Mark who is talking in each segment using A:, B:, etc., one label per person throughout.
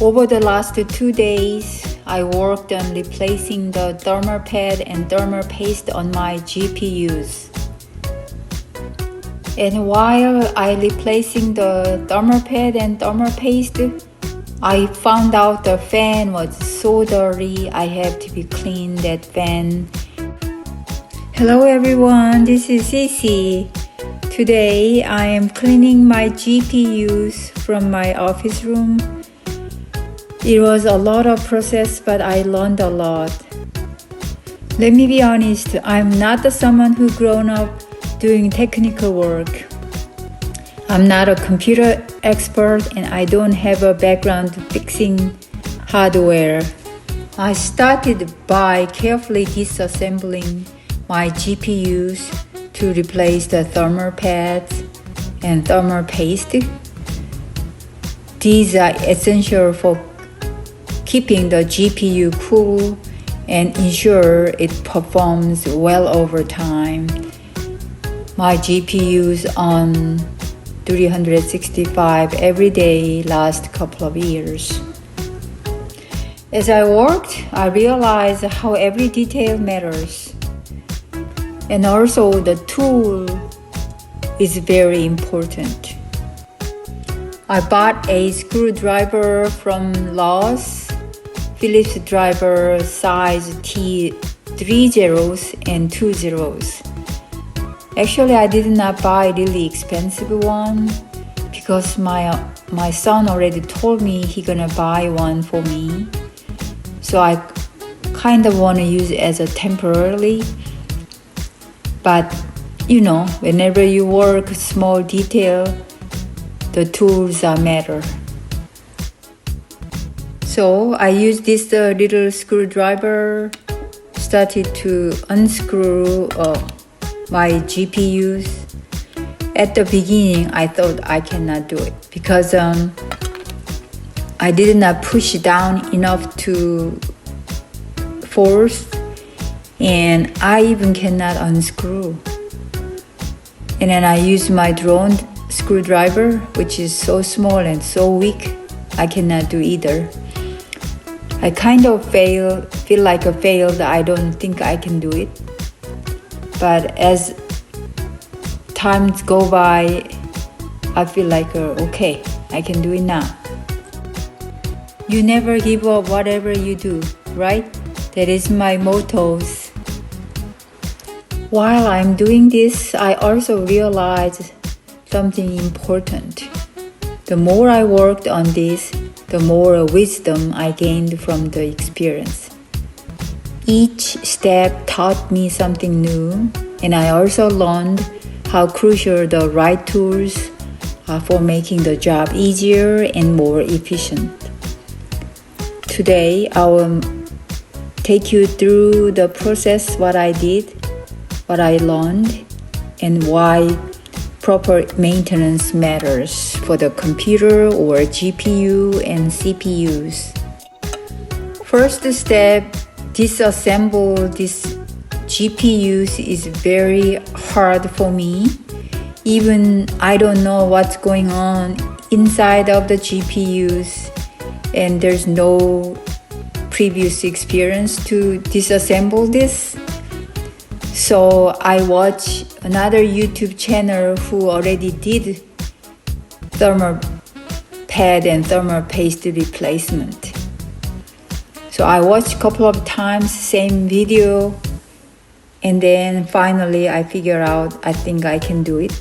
A: Over the last 2 days, I worked on replacing the thermal pad and thermal paste on my GPUs. And while I replacing the thermal pad and thermal paste, I found out the fan was so dirty. I have to be clean that fan. Hello everyone, this is Cece. Today I am cleaning my GPUs from my office room. It was a lot of process, but I learned a lot. Let me be honest, I'm not someone who grown up doing technical work. I'm not a computer expert and I don't have a background fixing hardware. I started by carefully disassembling my GPUs to replace the thermal pads and thermal paste. These are essential for keeping the GPU cool and ensure it performs well over time. My GPUs on 365 every day last couple of years. As I worked, I realized how every detail matters. And also the tool is very important. I bought a screwdriver from Lowe's, Phillips driver size T, 3 zeros and 2 zeros. Actually, I did not buy a really expensive one because my son already told me he gonna buy one for me. So I kind of want to use it as a temporarily. But you know, whenever you work small detail, the tools are matter. So I used this little screwdriver, started to unscrew my GPUs. At the beginning, I thought I cannot do it because I did not push down enough to force, and I even cannot unscrew. And then I used my drone screwdriver, which is so small and so weak, I cannot do either. I kind of feel like I failed. I don't think I can do it. But as times go by, I feel like, okay, I can do it now. You never give up whatever you do, right? That is my motto. While I'm doing this, I also realized something important. The more I worked on this, the more wisdom I gained from the experience. Each step taught me something new, and I also learned how crucial the right tools are for making the job easier and more efficient. Today, I will take you through the process, what I did, what I learned, and why proper maintenance matters for the computer or GPU and CPUs. First step, disassemble these GPUs is very hard for me. Even I don't know what's going on inside of the GPUs, and there's no previous experience to disassemble this. So I watch another YouTube channel who already did thermal pad and thermal paste replacement. So I watched a couple of times, same video, and then finally I figure out I think I can do it.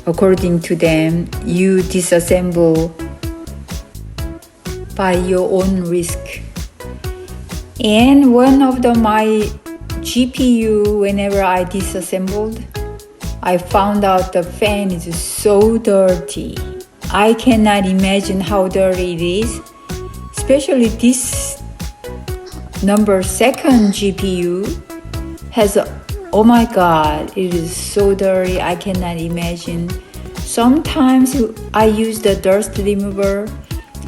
A: According to them, you disassemble by your own risk. And one of my GPU, whenever I disassembled, I found out the fan is so dirty. I cannot imagine how dirty it is, especially this number 2nd GPU has oh my god, it is so dirty. I cannot imagine. Sometimes I use the dust remover,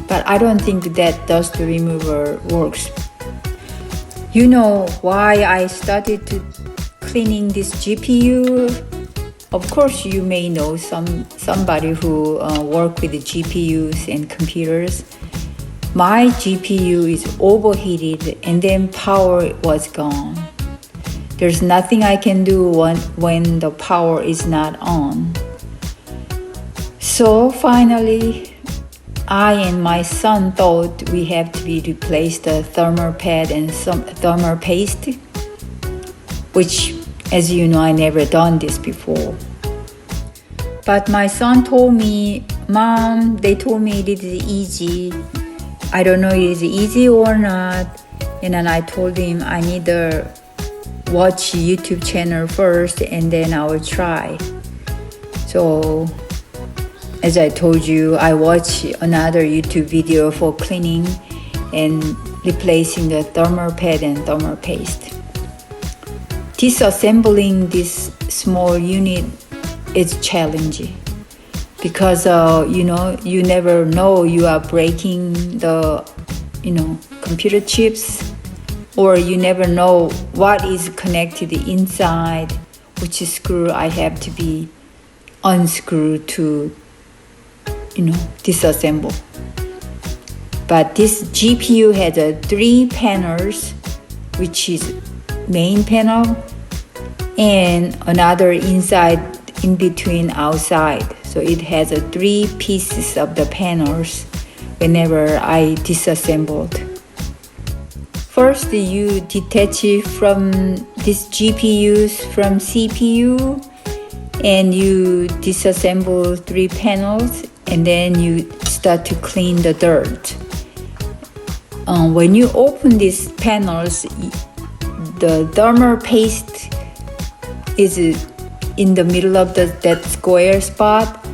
A: but I don't think that dust remover works. You know why I started to cleaning this GPU? Of course, you may know somebody who work with the GPUs and computers. my GPU is overheated and then power was gone. There's nothing I can do when the power is not on. So finally, I and my son thought we have to replace the thermal pad and some thermal paste, which, as you know, I never done this before. But my son told me, Mom, they told me it is easy. I don't know if it is easy or not. And then I told him I need to watch YouTube channel first and then I will try. So as I told you, I watched another YouTube video for cleaning and replacing the thermal pad and thermal paste. Disassembling this small unit is challenging because you never know you are breaking the computer chips, or you never know what is connected inside, which screw I have to be unscrewed to disassemble. But this GPU has 3 panels, which is main panel and another inside, in between, outside. So it has 3 pieces of the panels whenever I disassembled. First, you detach it from these GPUs from CPU, and you disassemble 3 panels, and then you start to clean the dirt. When you open these panels, the thermal paste is in the middle of that square spot,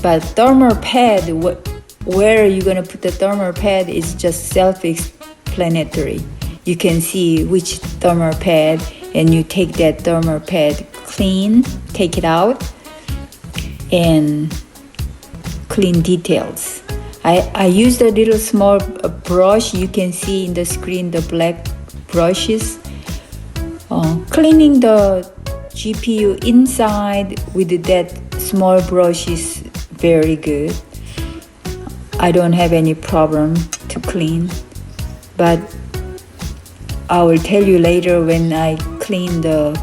A: but thermal pad, where you're gonna put the thermal pad is just self-explanatory. You can see which thermal pad, and you take that thermal pad clean, take it out, and clean details. I used a little small brush. You can see in the screen the black brushes. Cleaning the GPU inside with that small brush is very good. I don't have any problem to clean, but I will tell you later when I clean the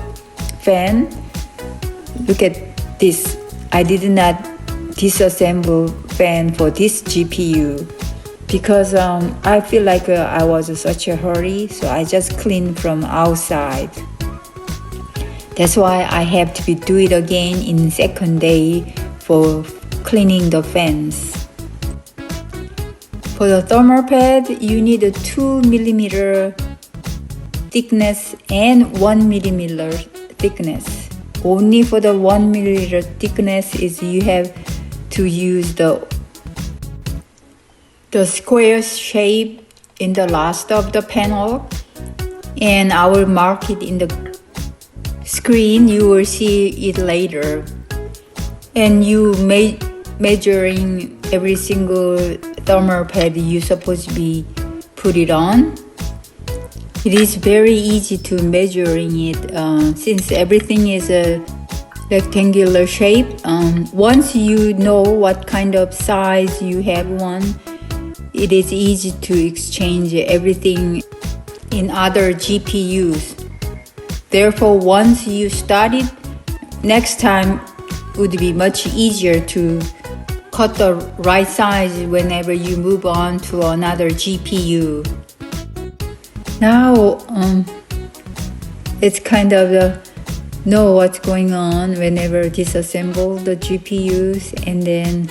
A: fan. Look at this. I did not disassemble fan for this GPU because I feel like I was in such a hurry, so I just cleaned from outside. That's why I have to do it again in second day for cleaning the fans. For the thermal pad, you need a 2 millimeter thickness and 1 millimeter thickness. Only for the 1 millimeter thickness is you have to use the square shape in the last of the panel, and I will mark it in the screen. You will see it later, and you measuring every single thermal pad you supposed to be put it on. It is very easy to measuring it since everything is a rectangular shape. Once you know what kind of size you have one, it is easy to exchange everything in other GPUs. Therefore, once you start it, next time would be much easier to cut the right size whenever you move on to another GPU. Now, it's kind of know what's going on whenever disassemble the GPUs and then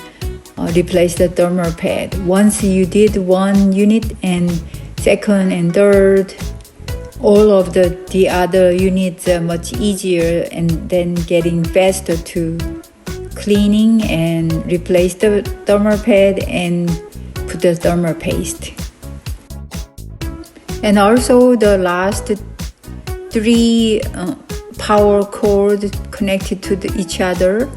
A: replace the thermal pad. Once you did one unit and second and third, all of the other units are much easier, and then getting faster to cleaning and replace the thermal pad and put the thermal paste. And also the last 3 power cord connected to each other,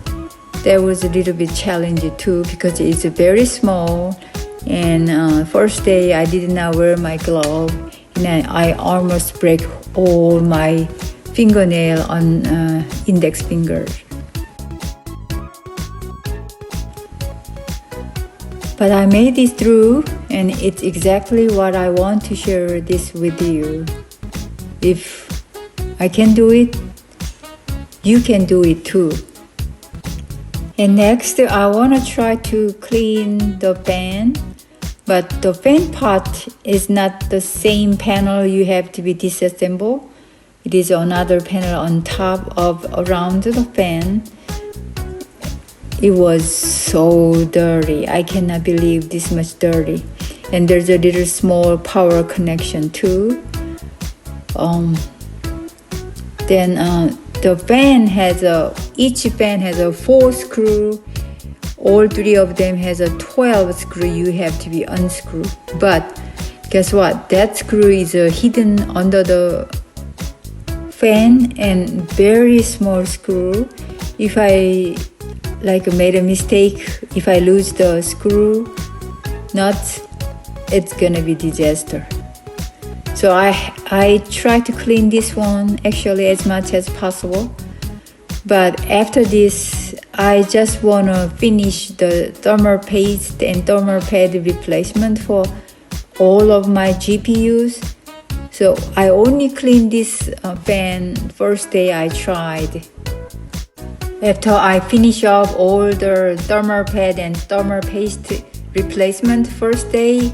A: that was a little bit challenging too because it's very small. And first day I did not wear my glove, and I almost break all my fingernail on index finger. But I made it through, and it's exactly what I want to share this with you. If I can do it, you can do it too. And next, I want to try to clean the fan, but the fan part is not the same panel you have to be disassembled. It is another panel on top of around the fan. It was so dirty. I cannot believe this much dirty. And there's a little small power connection too. The fan has each fan has a 4 screw. All 3 of them has a 12 screw you have to be unscrew. But guess what? That screw is hidden under the fan and very small screw. If I made a mistake, if I lose the screw nuts, it's gonna be disaster. So I try to clean this one actually as much as possible. But after this, I just wanna finish the thermal paste and thermal pad replacement for all of my GPUs. So I only cleaned this fan first day I tried. After I finish up all the thermal pad and thermal paste replacement first day,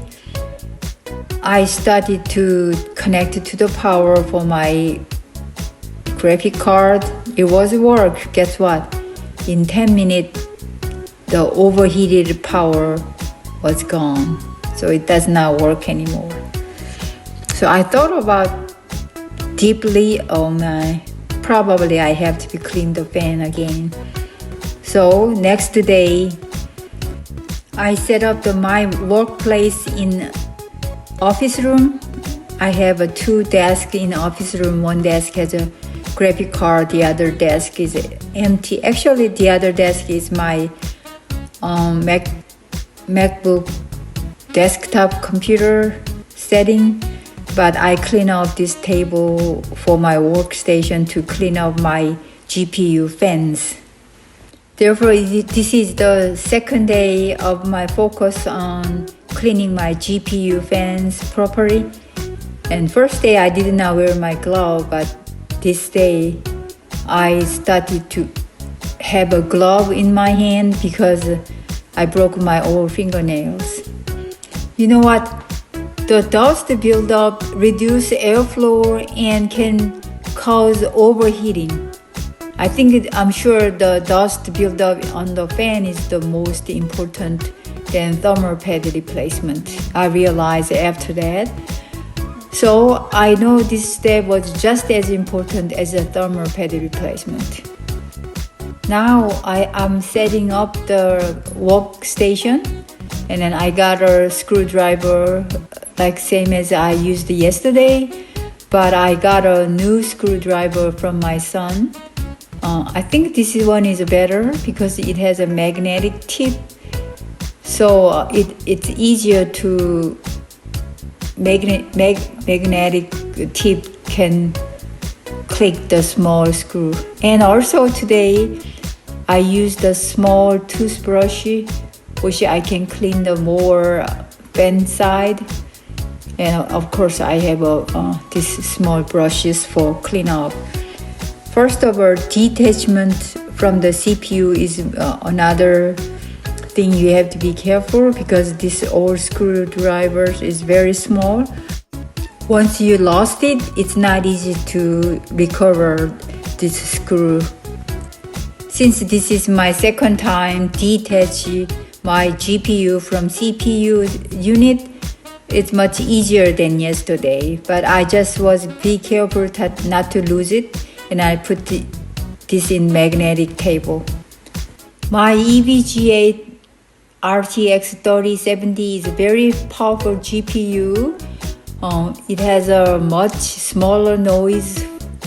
A: I started to connect it to the power for my graphic card. It was work. Guess what? In 10 minutes, the overheated power was gone. So it does not work anymore. So I thought about deeply, probably I have to clean the fan again. So next day, I set up my workplace in office room. I have 2 desks in office room. One desk has a graphic card, the other desk is empty. Actually, the other desk is my MacBook desktop computer setting. But I clean up this table for my workstation to clean up my GPU fans. Therefore, this is the second day of my focus on cleaning my GPU fans properly. And first day I did not wear my glove, but this day I started to have a glove in my hand because I broke my old fingernails. You know what? The dust buildup reduces airflow and can cause overheating. I'm sure the dust buildup on the fan is the most important than thermal pad replacement. I realized after that. So I know this step was just as important as a thermal pad replacement. Now I'm setting up the workstation, and then I got a screwdriver like same as I used yesterday, but I got a new screwdriver from my son. I think this one is better because it has a magnetic tip, so it's easier to magnetic tip can click the small screw. And also today I used a small toothbrush which I can clean the more fan side. And of course I have these small brushes for cleanup. First of all, detachment from the CPU is another thing you have to be careful because this old screwdriver is very small. Once you lost it, it's not easy to recover this screw. Since this is my second time detach my GPU from CPU unit, it's much easier than yesterday, but I just was be careful not to lose it, and I put this in magnetic table. My EVGA RTX 3070 is a very powerful GPU. It has a much smaller noise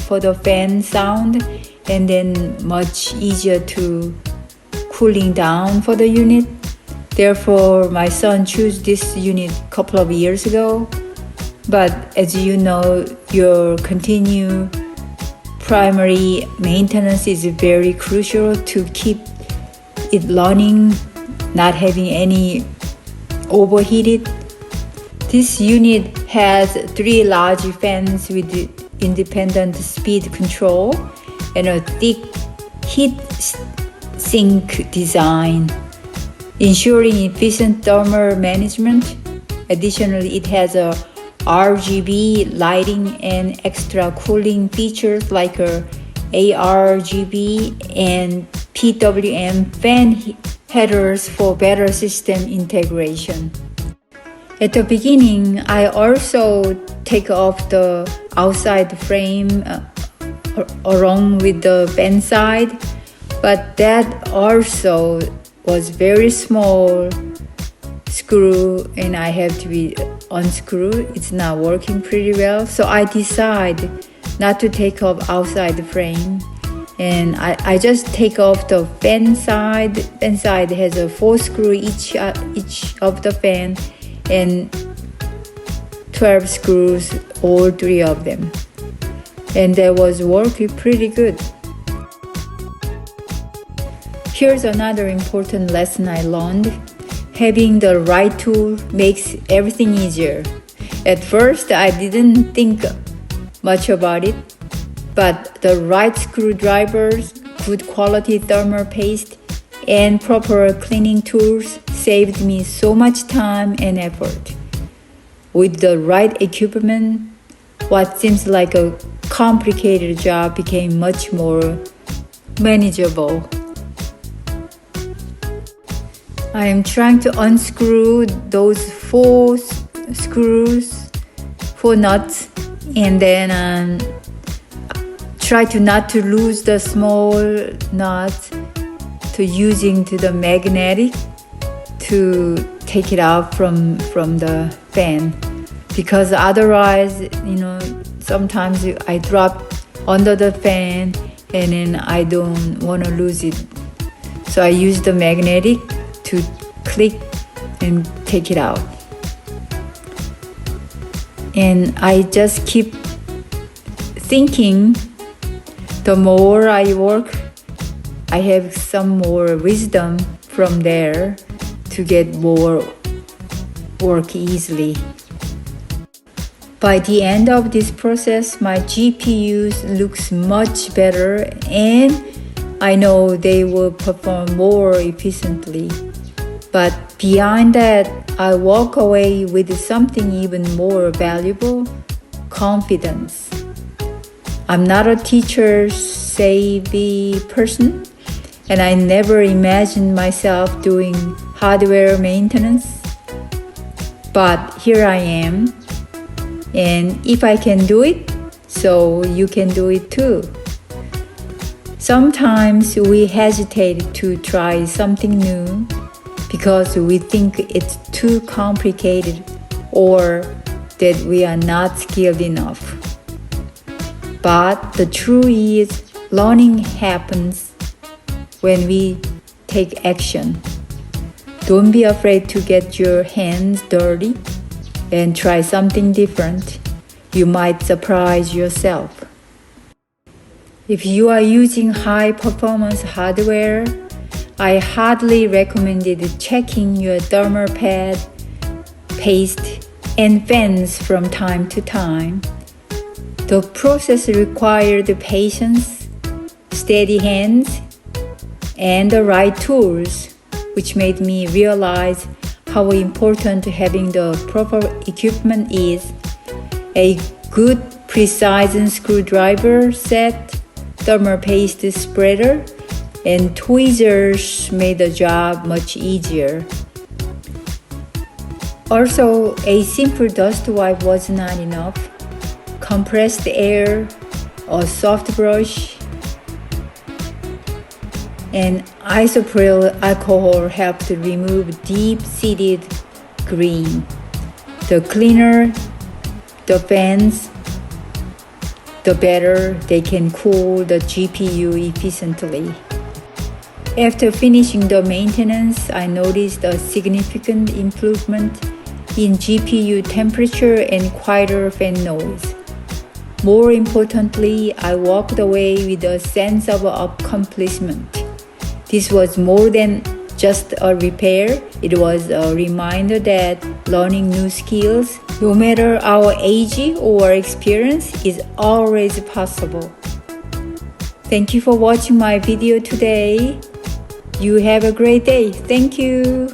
A: for the fan sound, and then much easier to cooling down for the unit. Therefore, my son chose this unit a couple of years ago. But as you know, your continued primary maintenance is very crucial to keep it running, not having any overheated. This unit has 3 large fans with independent speed control and a thick heat sink design, ensuring efficient thermal management. Additionally, it has a RGB lighting and extra cooling features like a ARGB and PWM fan headers for better system integration. At the beginning, I also take off the outside frame along with the fan side, but that also was very small screw and I have to be unscrew. It's not working pretty well, so I decided not to take off outside the frame, and I just take off the fan side. Fan side has a 4 screw each of the fan and 12 screws, all 3 of them, and that was working pretty good. Here's another important lesson I learned. Having the right tool makes everything easier. At first, I didn't think much about it, but the right screwdrivers, good quality thermal paste, and proper cleaning tools saved me so much time and effort. With the right equipment, what seems like a complicated job became much more manageable. I am trying to unscrew those 4 screws, 4 nuts, and then try to not to lose the small nuts, to using to the magnetic to take it out from the fan, because otherwise, sometimes I drop under the fan and then I don't want to lose it. So I use the magnetic to click and take it out. And I just keep thinking, the more I work, I have some more wisdom from there to get more work easily. By the end of this process, my GPUs looks much better and I know they will perform more efficiently. But beyond that, I walk away with something even more valuable: confidence. I'm not a teacher-savvy person, and I never imagined myself doing hardware maintenance. But here I am, and if I can do it, so you can do it too. Sometimes we hesitate to try something new because we think it's too complicated or that we are not skilled enough. But the truth is, learning happens when we take action. Don't be afraid to get your hands dirty and try something different. You might surprise yourself. If you are using high-performance hardware, I hardly recommended checking your thermal pad, paste, and fans from time to time. The process required patience, steady hands, and the right tools, which made me realize how important having the proper equipment is. A good precision screwdriver set, thermal paste spreader, and tweezers made the job much easier. Also, a simple dust wipe was not enough. Compressed air, a soft brush, and isopropyl alcohol helped remove deep-seated green. The cleaner the fans, the better they can cool the GPU efficiently. After finishing the maintenance, I noticed a significant improvement in GPU temperature and quieter fan noise. More importantly, I walked away with a sense of accomplishment. This was more than just a repair. It was a reminder that learning new skills, no matter our age or experience, is always possible. Thank you for watching my video today. You have a great day. Thank you.